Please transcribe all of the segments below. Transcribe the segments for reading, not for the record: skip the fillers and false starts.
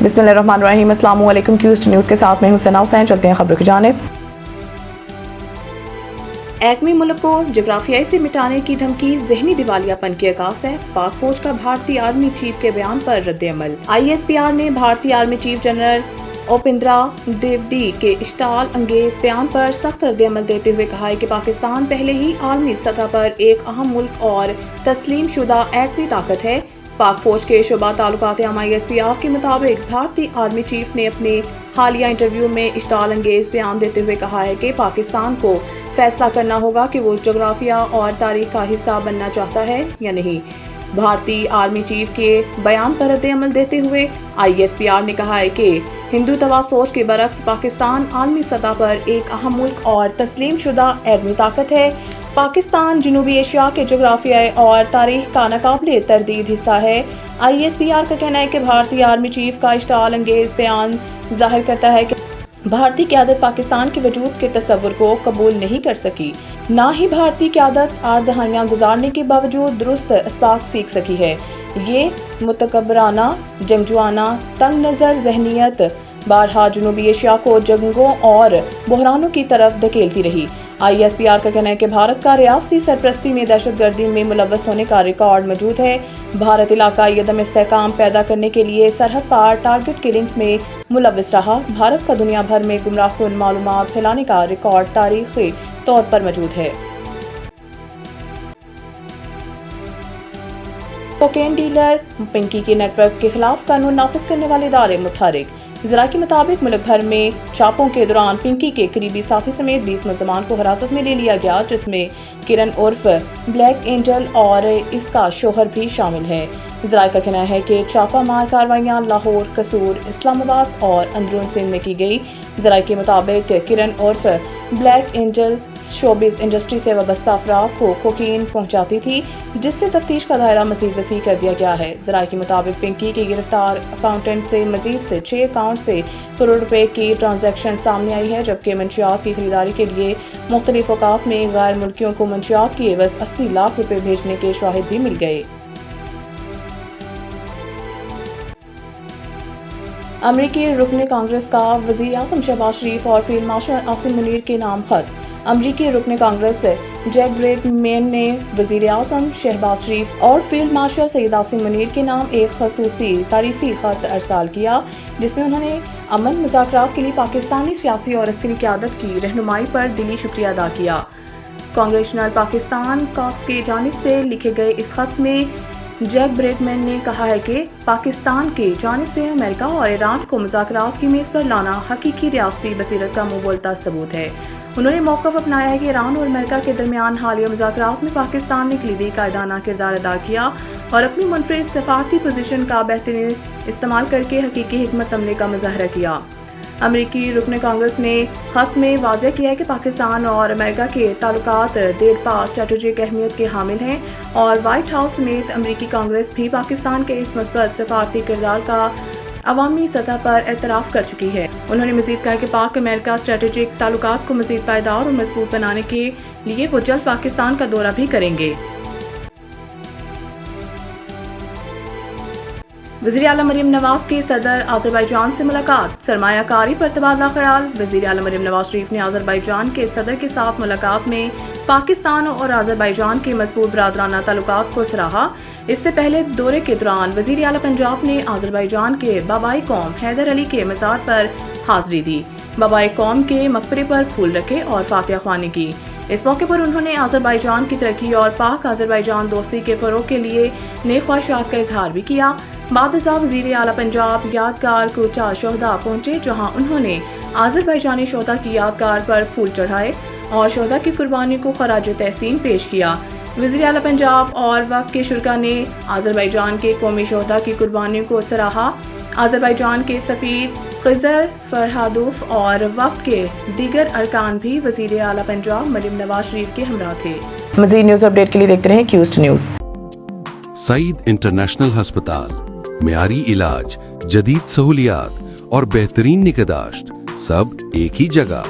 बिस्मिल्लाहिर्रहमानिर्रहीम। अस्सलाम वालेकुम। क्यूस्ट न्यूज़ के साथ मैं हुसैना हुसैन। चलते हैं खबरों की जानिब। एटमी मुल्क को जोग्राफियाई से मिटाने की धमकी ज़हनी दिवालियापन की अक्कास है। पाक फौज का भारतीय आर्मी चीफ के बयान पर रद्द-ए-अमल। ISPR ने भारतीय army chief general Upendra Dwivedi के इश्ताल अंगेज बयान पर सख्त रद्द-ए-अमल देते हुए कहा है कि पाकिस्तान पहले ही आलमी सतह पर एक अहम मुल्क और तस्लीम शुदा एटमी ताकत है। पाक फौज के शोबा ताल्लुकात आम ISPR के मुताबिक भारतीय आर्मी चीफ ने अपने हालिया इंटरव्यू में इश्ताल अंगेज बयान देते हुए कहा है कि पाकिस्तान को फैसला करना होगा कि वो जोग्राफिया और तारीख का हिस्सा बनना चाहता है या नहीं। भारतीय आर्मी चीफ के बयान पर रद्द-ए-अमल देते हुए ISPR ने कहा है कि हिंदुत्वा सोच के बरक्स पाकिस्तान आलमी सतह पर एक अहम मुल्क और तस्लीम शुदा एटमी ताकत है। पाकिस्तान जनूबी एशिया के जोग्राफियाई और तारीख का नाकाबिले तरदीद हिस्सा है। ISPR का कहना है कि भारतीय आर्मी चीफ का इश्ताल अंगेज बयान जाहिर करता है कि भारतीय क़यादत पाकिस्तान के वजूद के तस्वुर को कबूल नहीं कर सकी, ना ही भारतीय क़यादत 8 दहाइयाँ गुजारने के बावजूद दुरुस्त असबाक सीख सकी है। ये मुतकब्बराना, जंगजुआना, तंग नज़र ज़हनियत बारहा जनूबी एशिया को जंगों और बहरानों की तरफ धकेलती रही। ISPR का कहना है कि भारत का रियासती सरपरस्ती में दहशतगर्दी में मुलव्वस होने का रिकॉर्ड मौजूद है। भारत इलाकाई अदम इस्तेहकाम पैदा करने के लिए सरहद पार टारगेट किलिंग्स में मुलव्वस रहा। भारत का दुनिया भर में गुमराहकुन मालूमात फैलाने का रिकॉर्ड तारीखी तौर पर मौजूद है। कोकेन डीलर पिंकी के नेटवर्क के खिलाफ कानून नाफिज करने वाले इदारे मुतहरिक। ज़रा के मुताबिक मुल्क भर में छापों के दौरान पिंकी के करीबी साथी समेत 20 मुलज़मान को हिरासत में ले लिया गया, जिसमें किरण उर्फ ब्लैक एंजल और इसका शोहर भी शामिल है। ज़रा का कहना है कि छापा मार कार्रवाइयाँ लाहौर, कसूर, इस्लामाबाद और अंदरून सिंध में की गई। ज़रा के मुताबिक किरण उर्फ ब्लैक एंजल शोबिस इंडस्ट्री से वाबस्ता अफराद को कोकीन पहुंचाती थी, जिससे तफ्तीश का दायरा मजीद वसी कर दिया गया है। ज़रा के मुताबिक पिंकी की गिरफ्तार अकाउंटेंट से मजीद 6 अकाउंट से करोड़ रुपए की ट्रांजैक्शन सामने आई है, जबकि मंशियात की खरीदारी के लिए मुख्तलिफ औकात में गैर मुल्कियों को मंशियात की एवज 80 लाख रुपए भेजने के शवाहिद भी मिल गए। अमरीकी रुकन कांग्रेस का वज़ीर आज़म शहबाज शरीफ और फील्ड मार्शल आसिम मुनीर के नाम खत। अमरीकी रुकन कांग्रेस जैक ब्रेडमैन ने वज़ीर आज़म शहबाज शरीफ और फील्ड मार्शल सईद आसिम मुनीर के नाम एक खसूसी तारीफी खत अरसाल किया, जिसमें उन्होंने अमन मुज़ाकरात के लिए पाकिस्तानी सियासी और अस्करी क़यादत की रहनुमाई पर दिली शुक्रिया अदा किया। कांग्रेशनल पाकिस्तान कॉक्स की जानिब से लिखे गए इस खत में जैक ब्रेडमैन ने कहा है कि पाकिस्तान के जानिब से अमेरिका और ईरान को मुज़ाकरात की मेज़ पर लाना हकीकी रियासती बसीरत का मुँह बोलता सबूत है। उन्होंने मौक़िफ़ अपनाया है कि ईरान और अमेरिका के दरमियान हालिया मुज़ाकरात में पाकिस्तान ने कलीदी कायदाना किरदार अदा किया और अपनी मुनफरिद सफारती पोजीशन का बेहतरीन इस्तेमाल करके हकीकी हिकमत अमली का मुज़ाहरा किया। अमरीकी रुकन कांग्रेस ने खत में वाज़ेह किया है कि पाकिस्तान और अमेरिका के ताल्लुकात देरपा स्ट्रेटेजिक अहमियत के हामिल हैं और वाइट हाउस समेत अमरीकी कांग्रेस भी पाकिस्तान के इस मस्बत सफारती किरदार का अवामी सतह पर एतराफ़ कर चुकी है। उन्होंने मज़ीद कहा कि पाक अमेरिका स्ट्रेटेजिक ताल्लुकात को मज़ीद पायदार और मजबूत बनाने के लिए वो जल्द पाकिस्तान का दौरा भी करेंगे। वज़ीर आला मरियम नवाज की सदर आज़रबाईजान से मुलाकात। सरमायाकारी पर तबादला ख्याल। वज़ीर आला मरियम नवाज शरीफ ने आज़रबाईजान के सदर के साथ मुलाकात में पाकिस्तान और आज़रबाईजान के मजबूत बरादराना ताल्लुकात को सराहा। इससे पहले दौरे के दौरान वज़ीर आला पंजाब ने आज़रबाईजान के बाबाई कौम हैदर अली के मज़ार पर हाज़िरी दी, बाबाई कौम के मकबरे पर फूल रखे और फातिहा ख्वानी की। इस मौके पर उन्होंने आज़रबाईजान की तरक्की और पाक आज़रबाईजान दोस्ती के फ़रोग़ के लिए नेक ख्वाहिशात का इजहार भी किया। बादशाह वज़ीर आला पंजाब यादगार कोचा शोहदा पहुंचे, जहां उन्होंने आज़रबाईजानी शोहदा की यादगार पर फूल चढ़ाए और शोहदा की कुर्बानी को खराज तहसीन पेश किया। वज़ीर आला पंजाब और वफ़द के शुरका ने आज़रबाईजान के कौमी शोहदा की कुर्बानी को सराहा। आज़रबाईजान के सफ़ीर खिज़र फरहादोफ और वफ़द के दीगर अरकान भी वज़ीर आला पंजाब मरियम नवाज शरीफ के हमरा थे। मज़ीद न्यूज़ अपडेट के लिए देखते रहें क्यूस्ट न्यूज़। सईद इंटरनेशनल हस्पताल, मियारी इलाज, जदीद सहूलियात और बेहतरीन निगहदाश्त सब एक ही जगह।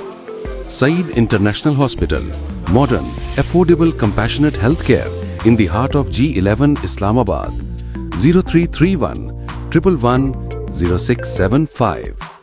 Saeed international hospital, modern, affordable, compassionate health care in the heart of G11 Islamabad. 0331 111 0675